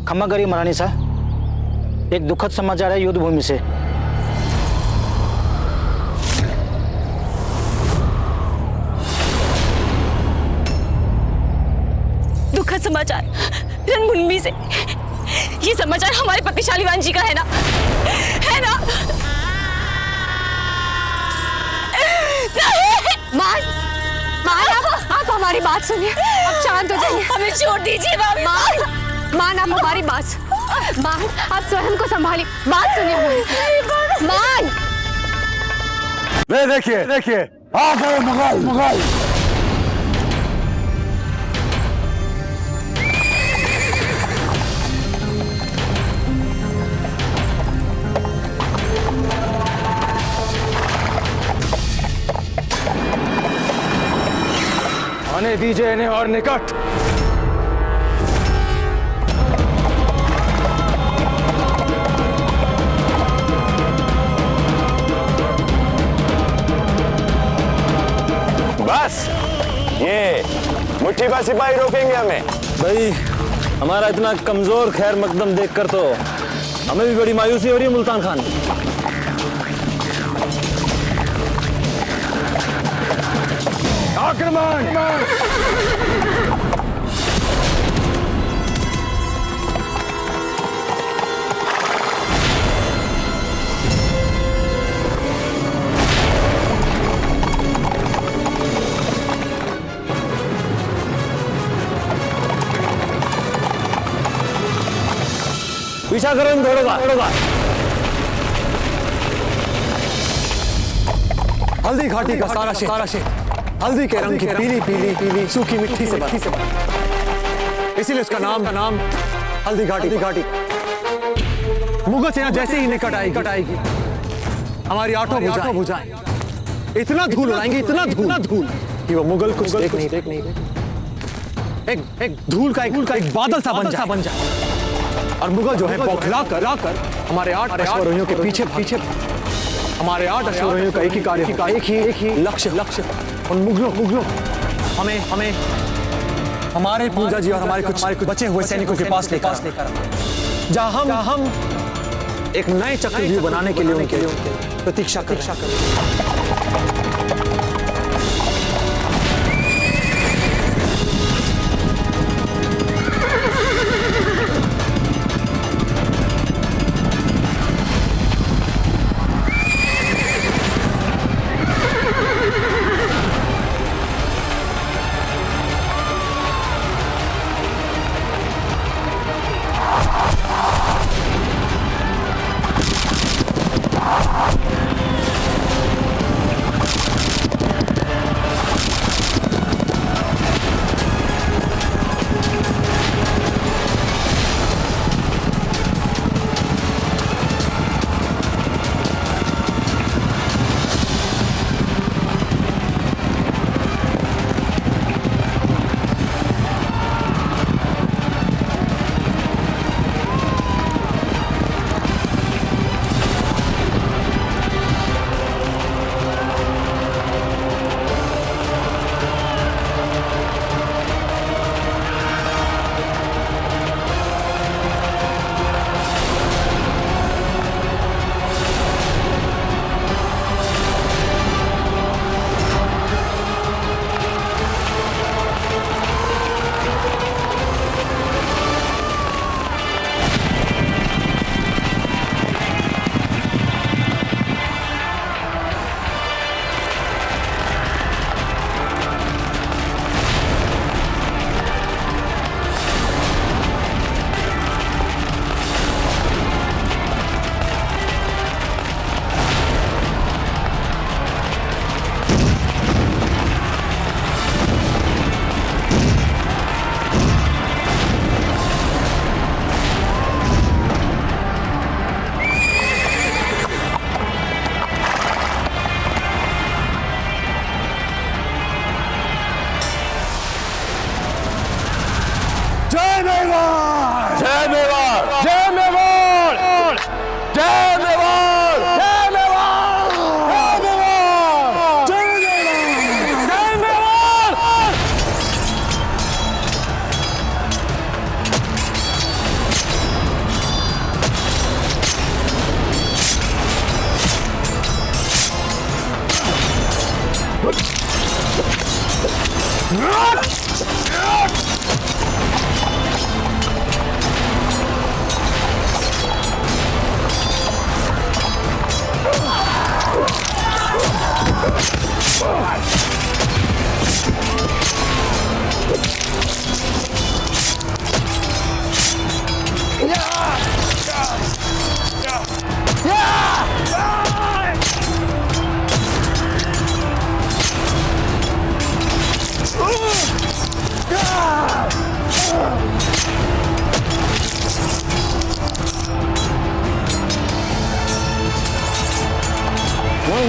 क्षमा करिए महारानी साहब, एक दुखद समाचार है युद्ध भूमि से। दुखद समाचार रणभूमि से? ये समाचार हमारे पति शालीवान जी का है ना? है ना? मान, आप हमारी बात सुनिए, आप शांत हो जाइए। हमें छोड़ दीजिए भाभी। मान आप हमारी बात, मान आप स्वयं को संभालिए, बात सुनिए हमारी। मान, देखिए आ गए मुगल। आने दीजिए इन्हें और निकट। बस ये मुट्ठीबा सिपाही रोकेंगे हमें? भाई हमारा इतना कमजोर खैर मकदम देखकर तो हमें भी बड़ी मायूसी हो रही है मुल्तान खान। आक्रमण! पीछा करो इन घोड़ों का। हल्दी घाटी का सारा क्षेत्र हल्दी के रंग की पीली सूखी मिट्टी से बना, इसीलिए उसका नाम हल्दी घाटी। मुगल सेना जैसे ही निकट आएगी हमारी आठों भुजाएं इतना धूल उड़ाएंगे, इतना धूल कि वो मुगल को देख नहीं। एक धूल का एक बादल सा बन जाए और मुगल जो है बौखला कर हमारे 8 अश्वरोहियों के पीछे हमारे 8 अश्वरोहियों का एक ही कार्य, एक ही लक्ष्य उन मुगलों हमें हमारे पूजा जी और हमारे कुछ बचे हुए सैनिकों के पास लेकर जहां हम एक नए चक्रव्यूह बनाने के लिए उनके प्रतीक्षा करें।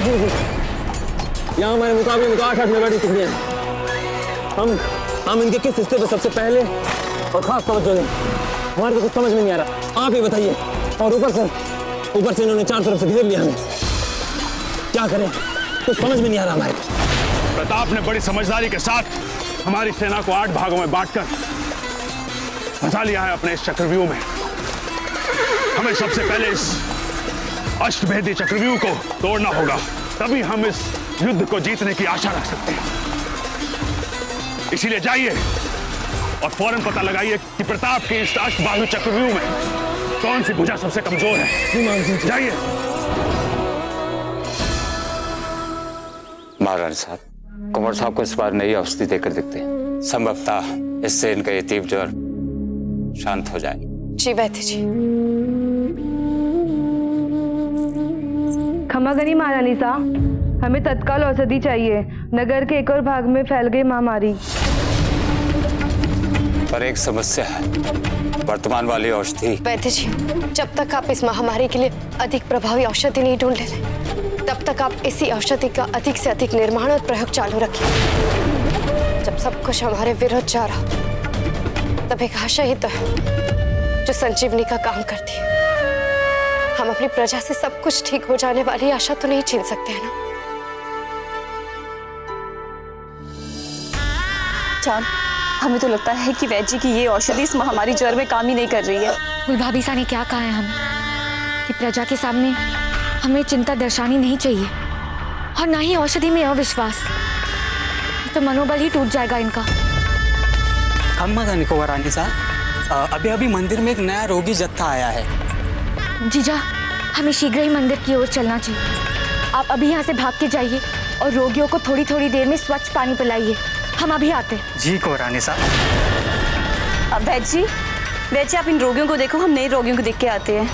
यहाँ हमारे मुकाबले में तो 8 में बैठी टुकड़ियाँ हैं। हम इनके किस हिस्से पे सबसे पहले और खास तवज्जो दें, हमारे तो कुछ समझ में नहीं आ रहा। आप ही बताइए। और ऊपर से इन्होंने चारों तरफ से घेर लिया हमें। क्या करें, कुछ समझ में नहीं आ रहा हमारे। प्रताप ने बड़ी समझदारी के साथ हमारी सेना को 8 भागों में बांटकर फंसा लिया है अपने इस चक्रव्यूह में। हमें सबसे पहले इस अष्टभेदी चक्रव्यूह को तोड़ना होगा, तभी हम इस युद्ध को जीतने की आशा रख सकते हैं। इसीलिए जाइए और फौरन पता लगाइए कि प्रताप के इस अष्टबाहु चक्रव्यूह में कौन सी भुजा सबसे कमजोर है। जाइए। महाराज साहब, कुंवर साहब को इस बार नई औषधि देकर देखते हैं। संभवतः इससे इनका ये तीव्र ज्वर शांत हो जाए। जी वैद्य जी। क्षमा करिए महारानी साहब, हमें तत्काल औषधि चाहिए। नगर के एक और भाग में फैल गई महामारी। पर एक समस्या है, वर्तमान वाली औषधि। वैद्य जी, जब तक आप इस महामारी के लिए अधिक प्रभावी औषधि नहीं ढूंढ लेते, तब तक आप इसी औषधि का अधिक से अधिक निर्माण और प्रयोग चालू रखिए। जब सब कुछ हमारे विरुद्ध जा रहा, तब एक आशा ही तो है जो संजीवनी का काम करती है। हम अपनी प्रजा से सब कुछ ठीक हो जाने वाली आशा तो नहीं छीन सकते हैं ना। चांद, हमें तो लगता है कि वैद्य जी की ये औषधि इस महामारी ज्वर में काम ही नहीं कर रही है। भाभी सा ने क्या कहा है हमें कि प्रजा के सामने हमें चिंता दर्शानी नहीं चाहिए, और ना ही औषधि में अविश्वास। तो मनोबल ही टूट जाएगा इनका। खम्मा था निकोबार रानी साहब, अभी अभी मंदिर में एक नया रोगी जत्था आया है। जीजा, हमें शीघ्र ही मंदिर की ओर चलना चाहिए। आप अभी यहाँ से भाग के जाइए और रोगियों को थोड़ी थोड़ी देर में स्वच्छ पानी पिलाइए। हम अभी आते। जी को रानी साहब। वैद्य जी, आप इन रोगियों को देखो, हम नए रोगियों को देख के आते हैं।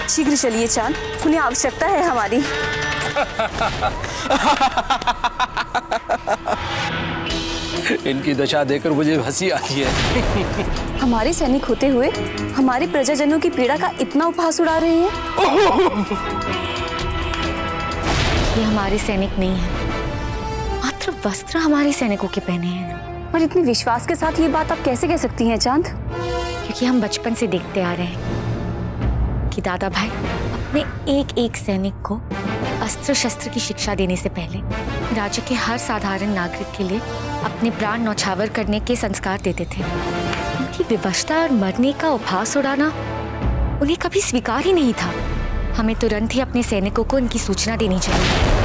शीघ्र चलिए चांद, उन्हें आवश्यकता है हमारी। इनकी दशा देखकर मुझे हंसी आती है। हमारे सैनिक होते हुए हमारे प्रजाजनों की पीड़ा का इतना उपहास उड़ा रहे हैं। ये हमारे सैनिक नहीं है, मात्र वस्त्र हमारे सैनिकों के पहने हैं। और इतने विश्वास के साथ ये बात आप कैसे कह सकती हैं चांद? क्योंकि हम बचपन से देखते आ रहे हैं कि दादा भाई अपने एक एक सैनिक को अस्त्र शस्त्र की शिक्षा देने से पहले राज्य के हर साधारण नागरिक के लिए अपने प्राण न्यौछावर करने के संस्कार देते थे। उनकी विवशता और मरने का उपहास उड़ाना उन्हें कभी स्वीकार ही नहीं था। हमें तुरंत ही अपने सैनिकों को इनकी सूचना देनी चाहिए।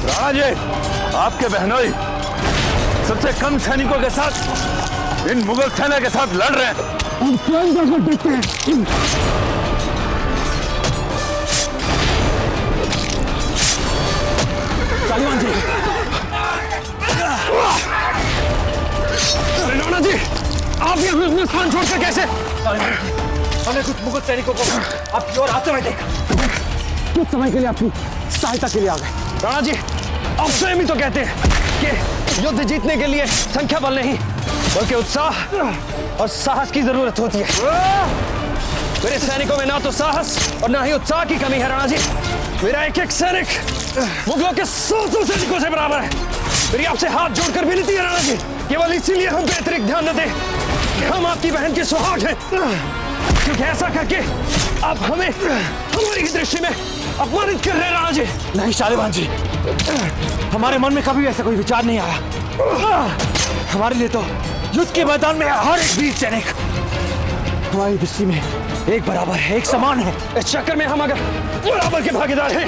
राणा जी, आपके बहनोई सबसे कम सैनिकों के साथ इन मुगल सेना के साथ लड़ रहे हैं। हम स्वयं जाकर देखते हैं। तालिबान जी, राणा जी, आप यहाँ अपना स्थान छोड़कर कैसे? हमें कुछ मुगल सैनिकों को आपकी ओर आते हुए देखा। कुछ समय के लिए आपकी सहायता के लिए आ गए। राणा जी, आप स्वयं ही तो कहते हैं कि युद्ध जीतने के लिए संख्या बल नहीं बल्कि उत्साह और साहस की जरूरत होती है। मेरे सैनिकों में ना तो साहस और ना ही उत्साह की कमी है राणा जी। मेरा एक एक सैनिक मुगलों के 100 सैनिकों से बराबर है। मेरी आपसे हाथ जोड़कर विनती है राणा जी, केवल इसीलिए हम पे अतिरिक्त ध्यान न दें कि हम आपकी बहन के सुहाग हैं, क्योंकि ऐसा करके आप हमें हमारी दृष्टि में अपमानित कर रहे हैं राणा जी। नहीं शालिवान जी, हमारे मन में कभी ऐसा कोई विचार नहीं आया। हमारे लिए तो युद्ध के मैदान में हर एक वीर सैनिक हमारी दृष्टि में एक बराबर है, एक समान है। इस चक्कर में हम अगर बराबर के भागीदार हैं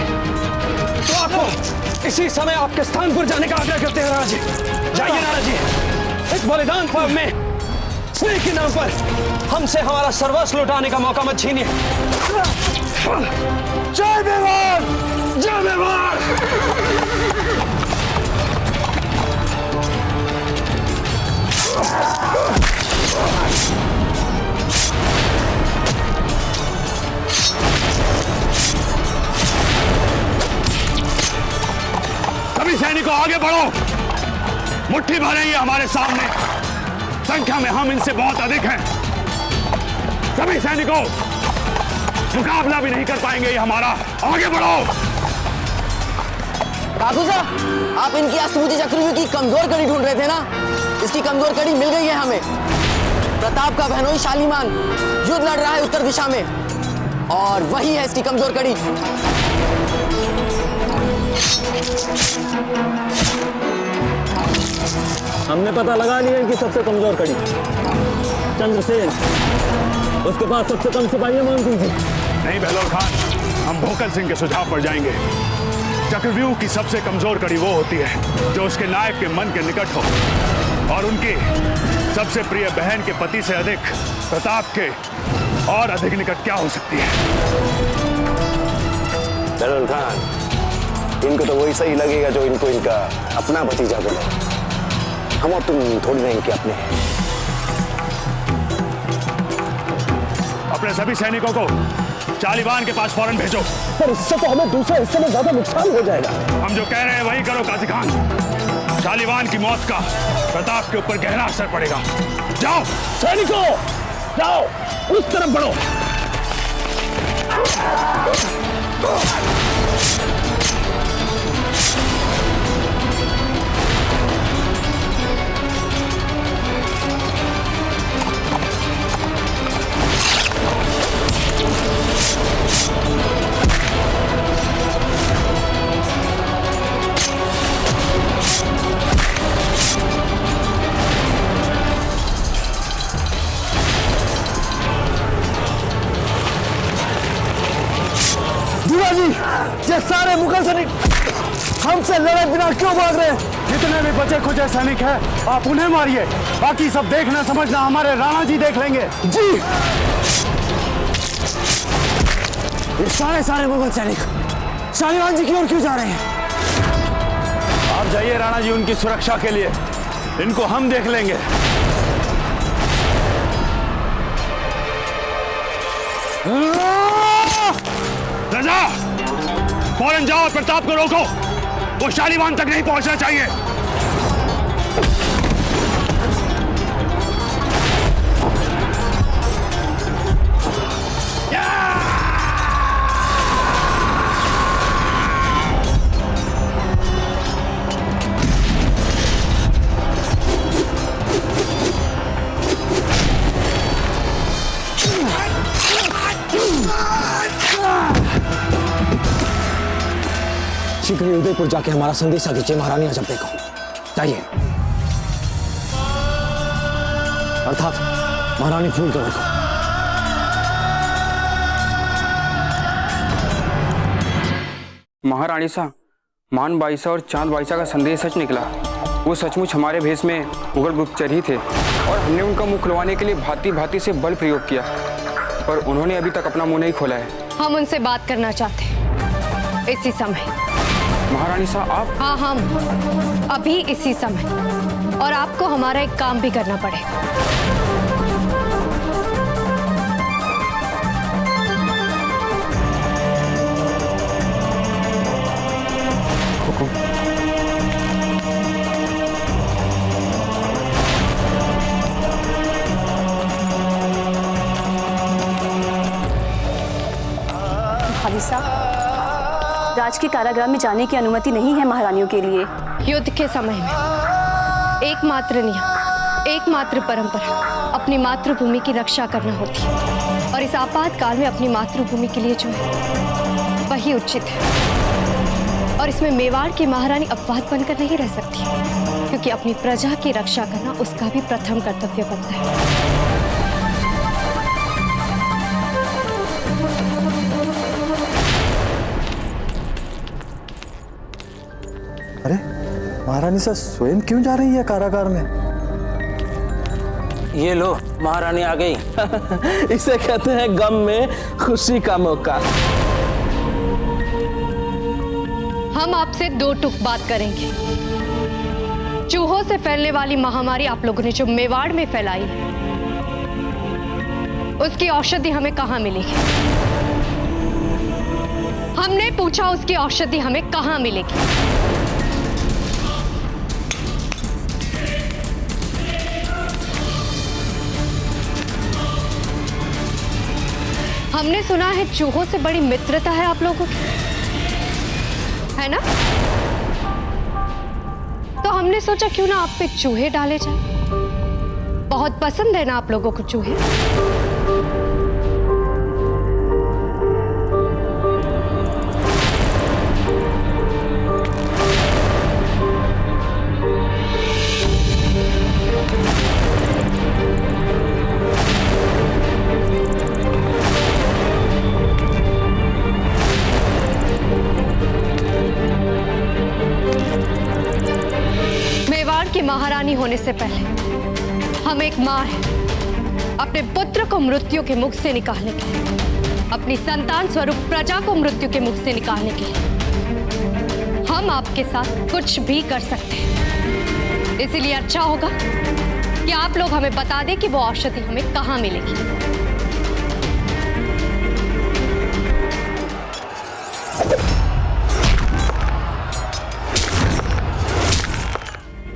तो आपको इसी समय आपके स्थान पर जाने का आग्रह करते हैं राणा जी। जाइए राणा जी, इस बलिदान पर्व में स्नेह के नाम पर हमसे हमारा सर्वस्व लुटाने का मौका मत छीनिए। जय मेवाड़, जय मेवाड़। सैनिकों आगे बढ़ो, मुट्ठी भर है ये हमारे सामने, संख्या में हम इनसे बहुत अधिक हैं। सभी सैनिकों, मुकाबला भी नहीं कर पाएंगे ये हमारा, आगे बढ़ो। ठाकुर साहब, आप इनकी अष्टभुजी चक्रव्यूह की कमजोर कड़ी ढूंढ रहे थे ना? इसकी कमजोर कड़ी मिल गई है हमें। प्रताप का बहनोई शालीमान युद्ध लड़ रहा है उत्तर दिशा में, और वही है इसकी कमजोर कड़ी। हमने पता लगा लिया इनकी सबसे कमजोर कड़ी चंद्रसेन। उसके पास सबसे कम सिपाही मानसिंह जी। नहीं बहलोल खान, हम भोकल सिंह के सुझाव पर जाएंगे। चक्रव्यूह की सबसे कमजोर कड़ी वो होती है जो उसके नायक के मन के निकट हो, और उनकी सबसे प्रिय बहन के पति से अधिक प्रताप के और अधिक निकट क्या हो सकती है? बहलोल खान, इनको तो वही सही लगेगा जो इनको इनका अपना भतीजा बोले। हम और तुम थोड़ी नहीं इनके अपने हैं। अपने सभी सैनिकों को शालीवान के पास फौरन भेजो। पर इससे तो हमें दूसरे हिस्से में ज्यादा नुकसान हो जाएगा। हम जो कह रहे हैं वही करो काजी खान। शालीवान की मौत का प्रताप के ऊपर गहरा असर पड़ेगा। जाओ सैनिकों, जाओ उस तरफ बढ़ो। जी, ये सारे मुगल सैनिक हमसे लड़े बिना क्यों भाग रहे हैं? जितने भी बचे खुचे सैनिक हैं, आप उन्हें मारिए। बाकी सब देखना समझना हमारे राणा जी देख लेंगे। जी। ये सारे मुगल सैनिक शालीवान जी की ओर क्यों जा रहे हैं? आप जाइए राणा जी, उनकी सुरक्षा के लिए। इनको हम देख लेंगे। रजा, फौरन जाओ और प्रताप को रोको। वो शालीवान तक नहीं पहुंचना चाहिए। शीघ्र ही उदयपुर जाके हमारा संदेशा दीजिए महारानी अजब्बे को। जाइए। अर्थात महारानी फूल कंवर को। महारानी सा, मान बाईसा और चांद बाईसा का संदेश सच निकला। वो सचमुच हमारे भेष में मुगल गुप्तचर ही थे, और हमने उनका मुंह खुलवाने के लिए भांति भांति से बल प्रयोग किया, पर उन्होंने अभी तक अपना मुंह नहीं खोला है। हम उनसे बात करना चाहते हैं इसी समय। महारानी साहब, आप? हाँ, हम अभी इसी समय, और आपको हमारा एक काम भी करना पड़ेगा। राज के कारागार में जाने की अनुमति नहीं है महारानियों के लिए। युद्ध के समय में एकमात्र नियम, एकमात्र परंपरा अपनी मातृभूमि की रक्षा करना होती है, और इस आपातकाल में अपनी मातृभूमि के लिए जो है वही उचित है। और इसमें मेवाड़ की महारानी अपवाद बनकर नहीं रह सकती, क्योंकि अपनी प्रजा की रक्षा करना उसका भी प्रथम कर्तव्य बनता है। अरे महारानी सा स्वयं क्यों जा रही है कारागार में? ये लो, महारानी आ गई। इसे कहते हैं गम में खुशी का मौका। हम आपसे दो टुक बात करेंगे। चूहों से फैलने वाली महामारी आप लोगों ने जो मेवाड़ में फैलाई, उसकी औषधि हमें कहां मिलेगी? हमने पूछा उसकी औषधि हमें कहां मिलेगी? हमने सुना है चूहों से बड़ी मित्रता है आप लोगों की, है ना? तो हमने सोचा क्यों ना आप पे चूहे डाले जाए। बहुत पसंद है ना आप लोगों को चूहे? की महारानी होने से पहले हम एक मां हैं, अपने पुत्र को मृत्यु के मुख से निकालने के लिए, अपनी संतान स्वरूप प्रजा को मृत्यु के मुख से निकालने के लिए हम आपके साथ कुछ भी कर सकते हैं। इसीलिए अच्छा होगा कि आप लोग हमें बता दें कि वो औषधि हमें कहां मिलेगी।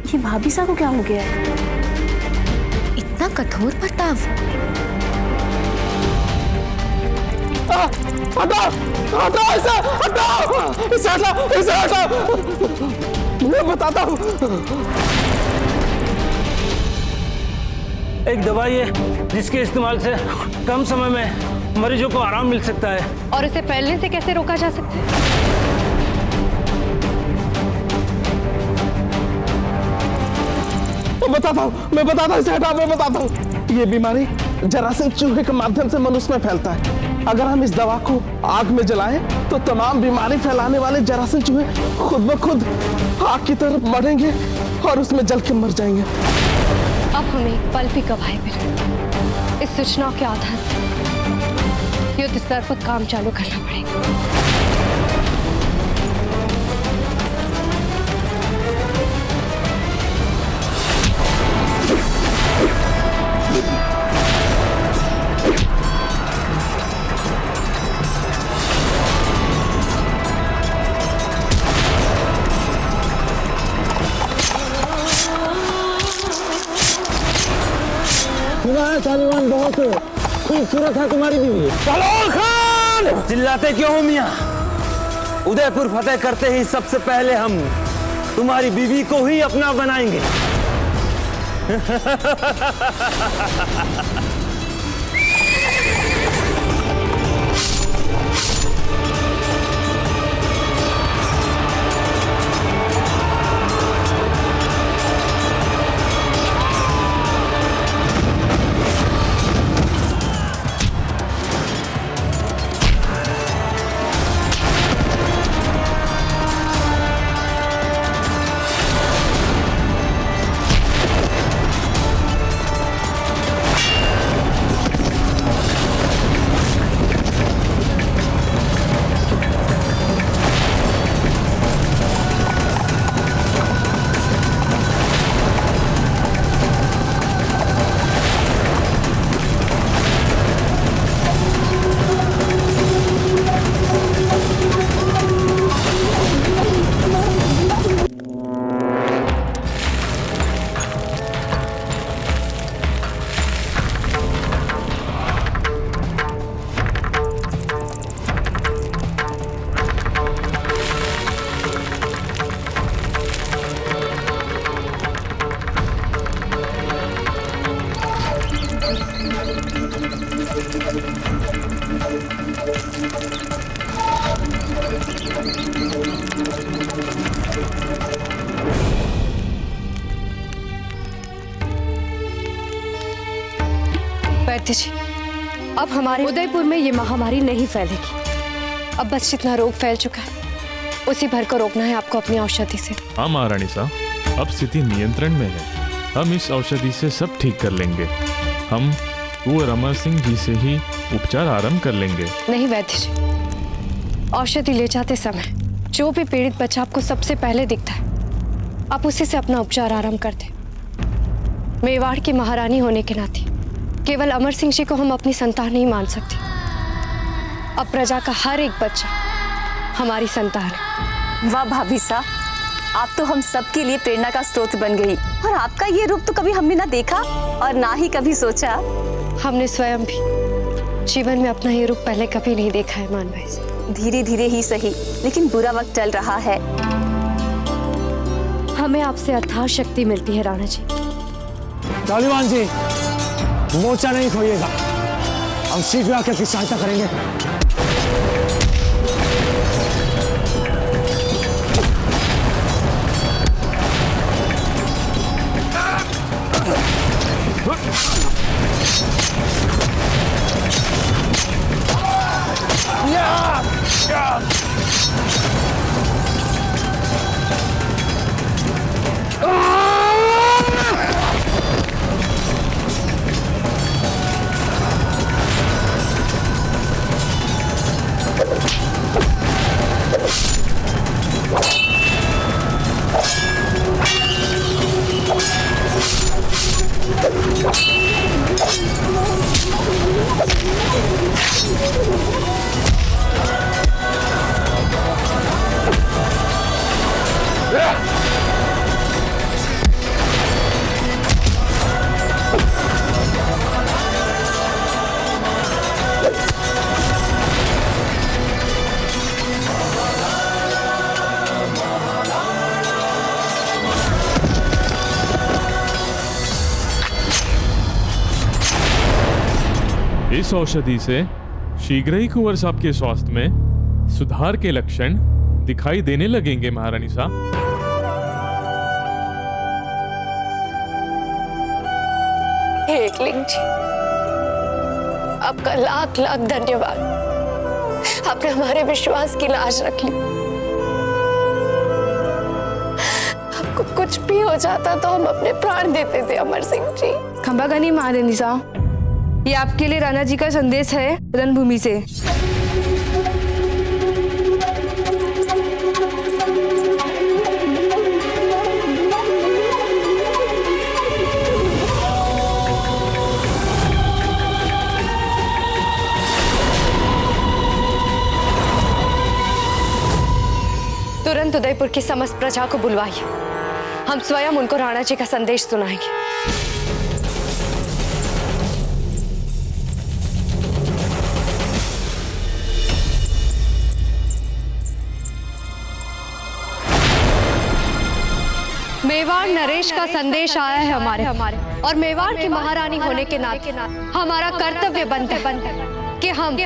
ये भाभी सा को क्या हो गया है? इतना कठोर बर्ताव। हटाओ हटाओ इसे, हटाओ इसे, हटाओ इसे, हटाओ। मैं बताता हूँ। एक दवाई है जिसके इस्तेमाल से कम समय में मरीजों को आराम मिल सकता है। और इसे फैलने से कैसे रोका जा सकता है? मैं बताता हूँ इसे हटाओ, मैं बताता हूँ। ये बीमारी जरासीम चूहे के माध्यम से मनुष्य में फैलता है। अगर हम इस दवा को आग में जलाएं तो तमाम बीमारी फैलाने वाले जरासीम चूहे खुद ब खुद आग की तरफ बढ़ेंगे और उसमें जल के मर जाएंगे। अब हमें एक पल भी गवाए बिना इस सूचनाओं के आधार पर युद्ध स्तर पर काम चालू करना पड़ेगा। शालीमान, बहुत खूबसूरत है तुम्हारी बीवी। सलोल खान! चिल्लाते क्यों हो मियां? उदयपुर फतेह करते ही सबसे पहले हम तुम्हारी बीवी को ही अपना बनाएंगे। वैद्य जी, अब हमारे उदयपुर में ये महामारी नहीं फैलेगी। अब बस जितना रोग फैल चुका है उसी भर को रोकना है आपको अपनी औषधि से। हाँ महारानी साहब, अब स्थिति नियंत्रण में है। हम इस औषधि से सब ठीक कर लेंगे। हम कुंवर अमर सिंह जी से ही उपचार आरंभ कर लेंगे। नहीं वैद्य जी, औषधि ले जाते समय जो भी पीड़ित बच्चा आपको सबसे पहले दिखता है आप उसी से अपना उपचार आरंभ कर दें। मेवाड़ की महारानी होने के नाते केवल अमर सिंह जी को हम अपनी संतान नहीं मान सकती। अब प्रजा का हर एक बच्चा हमारी संतान है। वाह भाभी सा, आप तो हम सब के लिए प्रेरणा का स्रोत बन गई। और आपका ये रूप तो कभी हमने ना देखा और ना ही कभी सोचा। हमने स्वयं भी जीवन में अपना ये रूप पहले कभी नहीं देखा है मान भाई से। धीरे धीरे ही सही, लेकिन बुरा वक्त चल रहा है। हमें आपसे अथाह शक्ति मिलती है राणा जी। शालीमान जी, मोर्चा नहीं खोइएगा, हम शीघ्र आकर आपकी सहायता करेंगे। इस औषधि से शीघ्र ही कुंवर साहब के स्वास्थ्य में सुधार के लक्षण दिखाई देने लगेंगे महारानी साहब। एकलिंग जी, आपका लाख लाख धन्यवाद। आपने हमारे विश्वास की लाज रख ली। आपको कुछ भी हो जाता तो हम अपने प्राण देते थे अमर सिंह जी। खंबा गनी महारानी साहब, ये आपके लिए राणा जी का संदेश है रणभूमि से। तुरंत उदयपुर की समस्त प्रजा को बुलवाइए, हम स्वयं उनको राणा जी का संदेश सुनाएंगे। मेवाड़ नरेश का संदेश आया है हमारे और मेवाड़ की महारानी होने के नाते हमारा कर्तव्य बनता है कि हम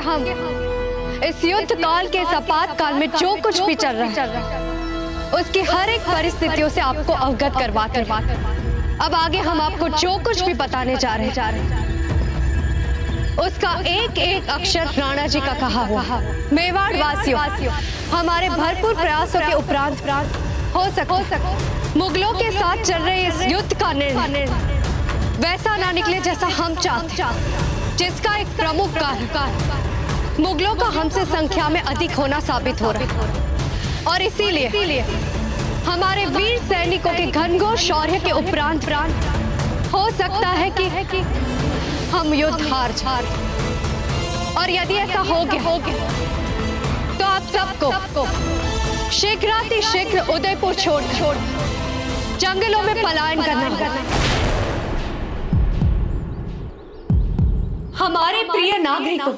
इस युद्ध काल के इस आपातकाल में जो कुछ भी चल रहा है उसकी हर एक परिस्थितियों से आपको अवगत करवाते हैं। अब आगे हम आपको जो कुछ भी बताने जा रहे हैं उसका एक एक अक्षर राणा जी का कहा हुआ। मेवाड़ वासियों, हमारे भरपूर प्रयासों के उपरांत हो सको मुगलों के साथ चल रहे इस युद्ध का निर्णय वैसा ना निकले जैसा हम चाहते, जिसका एक प्रमुख कारण मुगलों का हमसे संख्या में अधिक होना साबित हो रहा है और इसीलिए हमारे वीर सैनिकों के घनघोर शौर्य के उपरांत हो सकता है कि हम युद्ध हार जाएं। और यदि ऐसा हो गया तो आप सबको शीघ्र उदयपुर छोड़ जंगलों में पलायन करना होगा। हमारे प्रिय नागरिकों,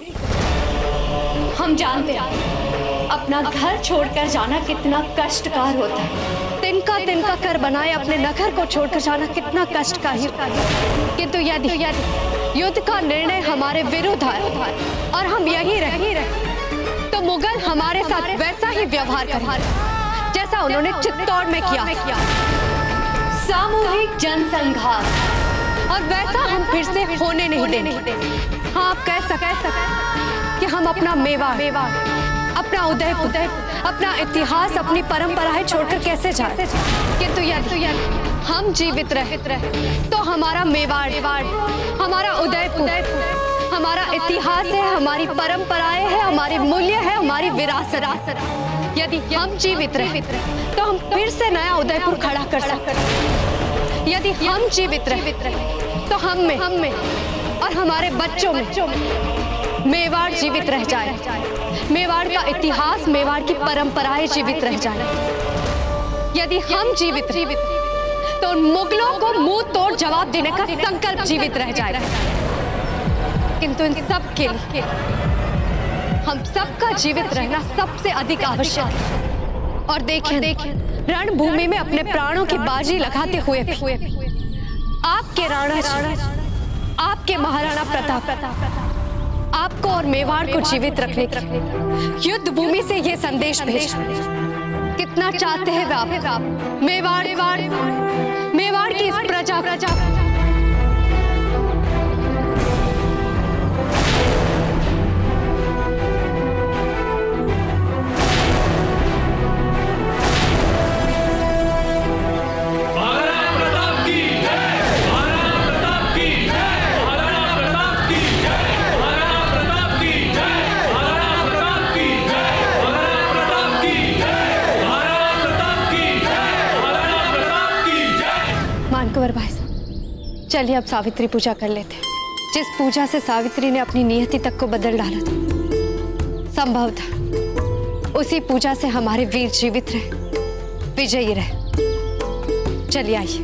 हम जानते हैं अपना घर छोड़कर जाना कितना कष्टकार होता है। तिनका कर बनाए अपने नगर को छोड़कर जाना कितना कष्टकारी होता है। किंतु यदि युद्ध का निर्णय हमारे विरुद्ध है और हम यही रहे तो मुगल हमारे साथ वैसा ही व्यवहार करेंगे जैसा उन्होंने चित्तौड़ में किया, सामूहिक जनसंहार, और वैसा हम फिर से होने नहीं देंगे। हाँ, आप कह सकते कि हम अपना मेवाड़, अपना उदयपुर, अपना इतिहास, अपनी परंपराएं छोड़कर कैसे जाएं? किंतु यदि हम जीवित रहे तो हमारा मेवाड़, हमारा उदयपुर, हमारा इतिहास है, हमारी परंपराएं है, हमारे मूल्य है, हमारी विरासत। यदि हम जीवित रहे तो हम फिर से नया उदयपुर खड़ा कर सकते हैं। यदि हम जीवित रहे तो हम में और हमारे बच्चों में मेवाड़ जीवित रह जाए, मेवाड़ का इतिहास, मेवाड़ की परंपराएं जीवित रह जाए। यदि हम जीवित तो उन मुगलों को मुंह तोड़ जवाब देने का संकल्प जीवित रह जाएगा। किंतु इन सब के लिए हम सबका जीवित रहना सबसे अधिक आवश्यक है। और देखिए रणभूमि में अपने प्राणों की बाजी लगाते हुए आपके राणा, आपके महाराणा प्रताप आपको और मेवाड़ को जीवित रखने की युद्ध भूमि से ये संदेश भेज कितना चाहते हैं आप मेवाड़ की इस प्रजा मानकुंवर भाई साहब, चलिए अब सावित्री पूजा कर लेते हैं। जिस पूजा से सावित्री ने अपनी नियति तक को बदल डाला था, संभव था उसी पूजा से हमारे वीर जीवित रहे, विजयी रहे। चलिए आइए।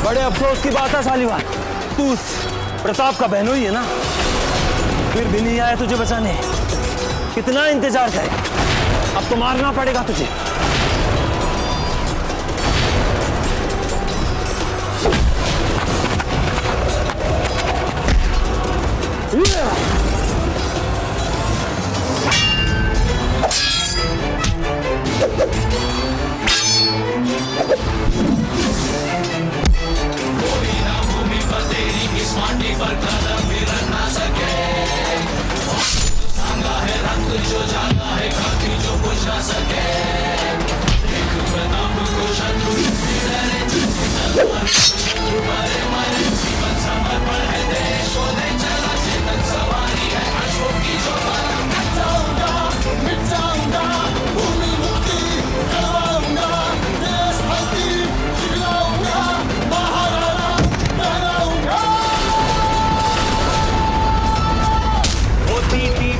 बड़े अफसोस की बात है शालीवान, तू उस प्रताप का बहनोई है ना, फिर भी नहीं आया तुझे बचाने। कितना इंतजार करे, अब तो मारना पड़ेगा तुझे।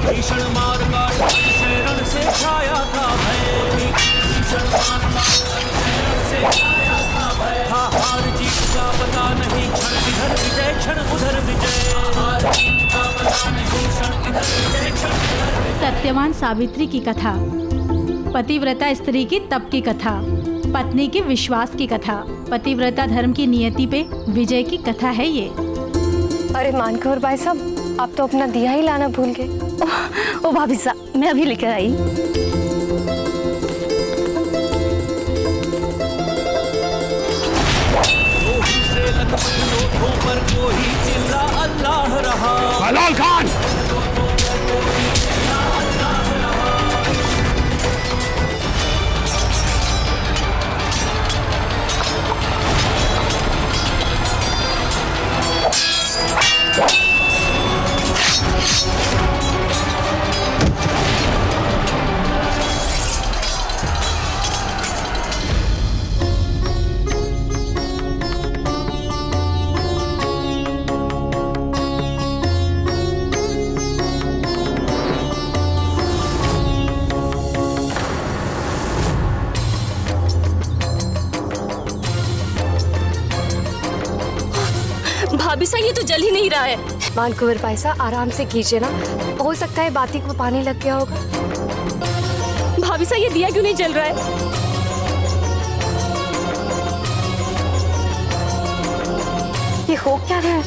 भीषण मार काट शरण से छाया था भय, भीषण मार से छाया था भय। था हार जीत का पता नहीं, क्षण इधर विजय क्षण उधर विजय। हार जीत का पता नहीं, क्षण इधर विजय क्षण उधर विजय। सत्यवान सावित्री की कथा, पतिव्रता स्त्री की तप की कथा, पत्नी के विश्वास की कथा, पतिव्रता धर्म की नियति पे विजय की कथा है ये। अरे मानकुंवर भाई साहब, आप तो अपना दिया ही लाना भूल गए। ओ भाभी साहब, मैं अभी लेकर आई। पर कोई चिल्ला अल्लाह रहा। हलाल खान, भाभी साहब, ये तो जल ही नहीं रहा है। मानकुंवर भाई साहब, आराम से कीजिए ना, हो सकता है बाती को पानी लग गया होगा। भाभी साहब, ये दिया क्यों नहीं जल रहा है? ये हो क्या रहा है?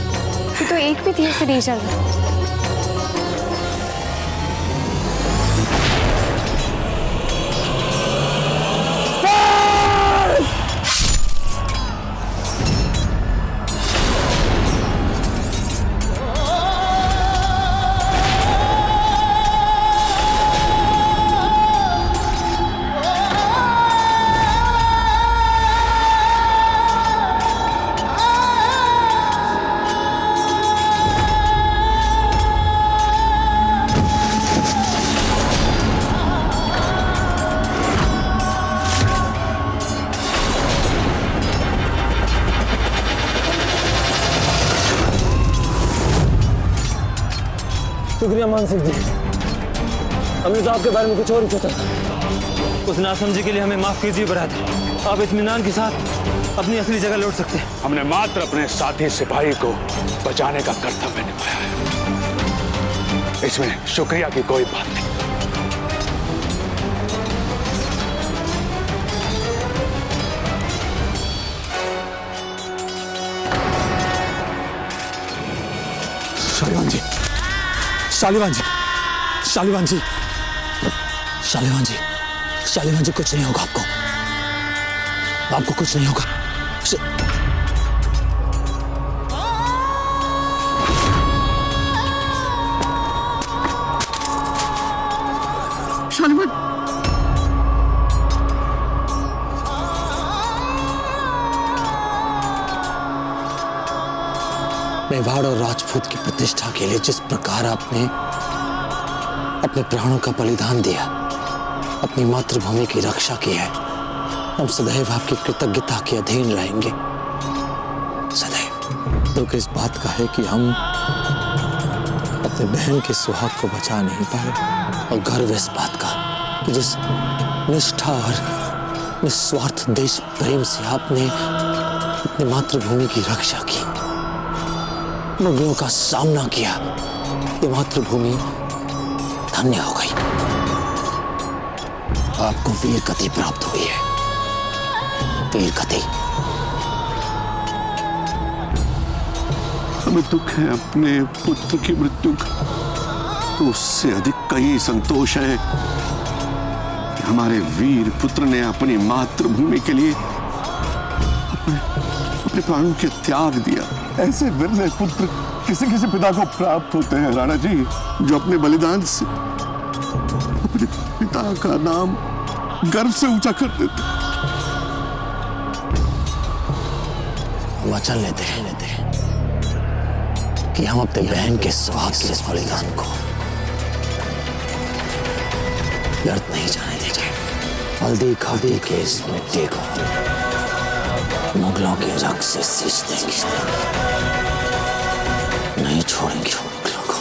ये तो एक भी दिया से नहीं जल रहा। शुक्रिया मान सिंह जी, हमने तो आपके बारे में कुछ और ही सोचा था। उस नासमझी के लिए हमें माफ कीजिए बरादर। आप इत्मीनान के साथ अपनी असली जगह लौट सकते हैं। हमने मात्र अपने साथी सिपाही को बचाने का कर्तव्य निभाया है, इसमें शुक्रिया की कोई बात नहीं। शालिवान जी, शालिवान जी, शालिवान जी, शालिवान जी, शालिवान जी, कुछ नहीं होगा आपको, आपको कुछ नहीं होगा। शालिवान, मेवाड़ और राजपूत की प्रतिष्ठा के लिए जिस प्रकार आपने अपने प्राणों का बलिदान दिया, अपनी मातृभूमि की रक्षा की है, हम सदैव आपकी कृतज्ञता के अधीन रहेंगे, सदैव। दुख इस बात का है कि हम अपने बहन के सुहाग को बचा नहीं पाए, और गर्व इस बात का कि जिस निष्ठा और निस्वार्थ देश प्रेम से आपने अपनी मातृभूमि की रक्षा की, मुगलों का सामना किया, ये मातृभूमि धन्य हो गई। आपको वीर गति प्राप्त हुई है, वीर गति। हमें दुख है अपने पुत्र की मृत्यु का, तो उससे अधिक कई संतोष है कि हमारे वीर पुत्र ने अपनी मातृभूमि के लिए अपने प्राणों के त्याग दिया। ऐसे विरले पुत्र किसी किसी पिता को प्राप्त होते हैं राणा जी, जो अपने बलिदान से अपने पिता का नाम गर्व से ऊंचा कर देते। वचन लेते हैं कि हम अपने बहन के सुहाग के इस बलिदान को व्यर्थ नहीं जाने देंगे। हल्दी घाटी के इस मिट्टी को मुगलों के रक्त से सींच देंगे, नहीं छोड़ेंगे मुगलों को।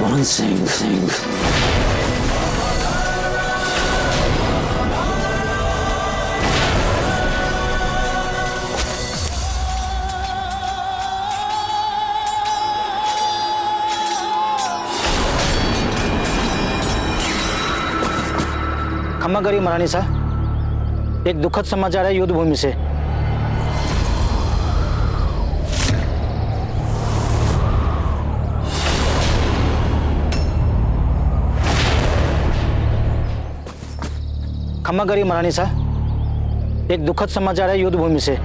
मान सिंह, क्षमा करिए महारानी साहब, एक दुखद समाचार है युद्ध भूमि से। क्षमा करिए महारानी साहब, एक दुखद समाचार है युद्ध भूमि से।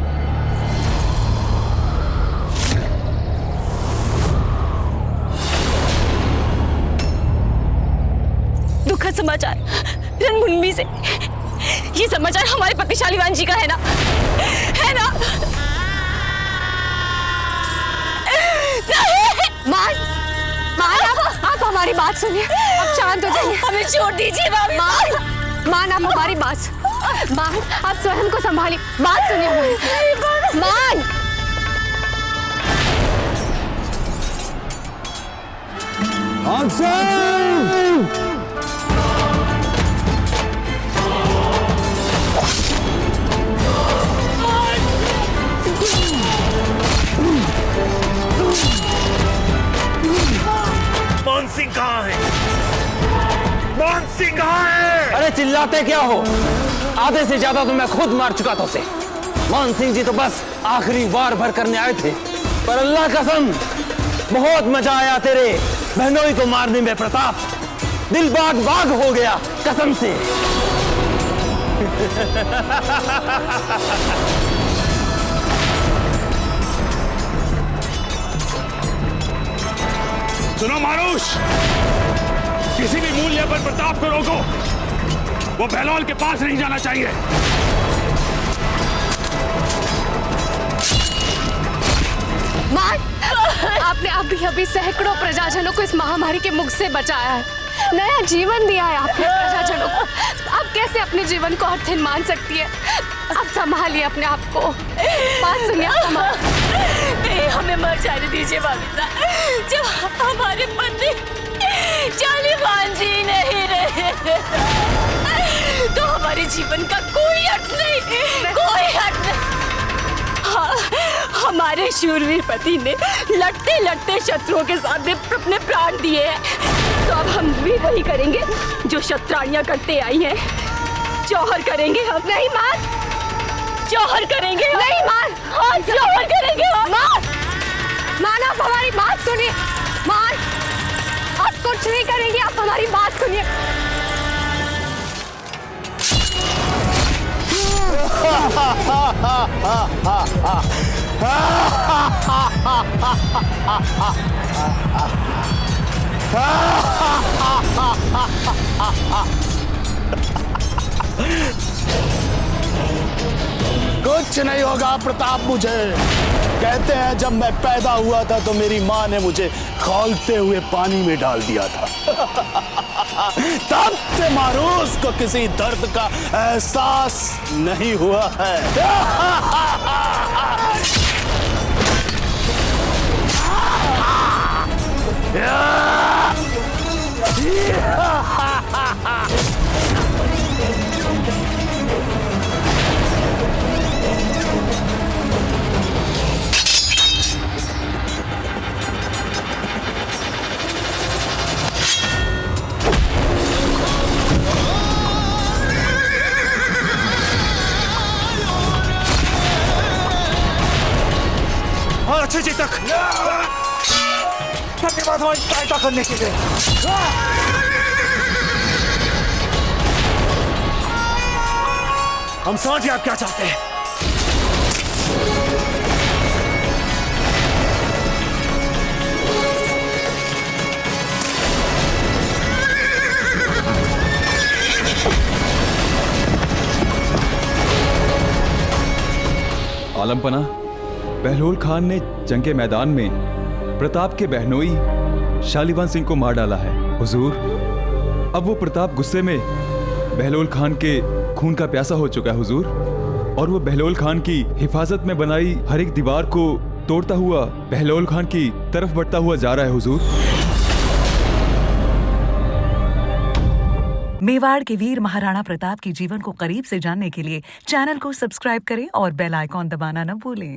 दुखद समाचार रणभूमि से? ये समाचार हमारे पति शालिवान जी का है ना? है ना? मान, आप हमारी बात सुनिए, आप शांत हो जाइए। हमें छोड़ दीजिए भाभी। मान, आप हमारी बात, मान, आप स्वयं को संभालिए, बात सुनिए हमारी। मान, मान सिंह कहाँ है? मान सिंह कहाँ है? अरे चिल्लाते क्या हो? आधे से ज्यादा तो मैं खुद मार चुका था उसे। मान सिंह जी तो बस आखिरी वार भर करने आए थे, पर अल्लाह कसम बहुत मजा आया तेरे बहनोई को मारने में प्रताप। दिल बाग बाग हो गया कसम से। सुनो मारूश, किसी भी मूल्य पर प्रताप को रोको। वो बहलोल के पास नहीं जाना चाहिए। मान, आपने अभी अभी सैकड़ों प्रजाजनों को इस महामारी के मुख से बचाया है। नया जीवन दिया है आपने प्रजाजनों को। अब कैसे अपने जीवन को अर्थिन मान सकती है? अब संभालिए अपने आप को। बात सुनिए नहीं, हमें मर जाने दीजिए भाभी साहब। जब हमारे पति शालीमान जी नहीं रहे तो हमारे जीवन का कोई अर्थ नहीं, कोई अर्थ नहीं। हाँ, हमारे शूरवीर पति ने लड़ते लड़ते शत्रुओं के सामने अपने प्राण दिए हैं, तो अब हम भी वही करेंगे जो शत्राणियां करते आई हैं। जौहर करेंगे हम। नहीं मां, जौहर करेंगे हम। नहीं मां, हाँ जौहर करेंगे हम। मां आप हमारी बात सुनिए। मां आप कुछ नहीं करेंगे, आप हमारी बात सुनिए। कुछ नहीं होगा प्रताप मुझे। कहते हैं जब मैं पैदा हुआ था तो मेरी माँ ने मुझे खौलते हुए पानी में डाल दिया था। तब से मारूस को किसी दर्द का एहसास नहीं हुआ है। अच्छे जी तक धन्यवाद हमारी सहायता करने के लिए। हम समझिए आप क्या चाहते हैं। आलमपना, बहलोल खान ने जंग के मैदान में प्रताप के बहनोई शालीवान सिंह को मार डाला है हुजूर। अब वो प्रताप गुस्से में बहलोल खान के खून का प्यासा हो चुका है हुजूर, और वो बहलोल खान की हिफाजत में बनाई हर एक दीवार को तोड़ता हुआ बहलोल खान की तरफ बढ़ता हुआ जा रहा है हुजूर। मेवाड़ के वीर महाराणा प्रताप के जीवन को करीब से जानने के लिए चैनल को सब्सक्राइब करें और बेल आइकॉन दबाना न भूलें।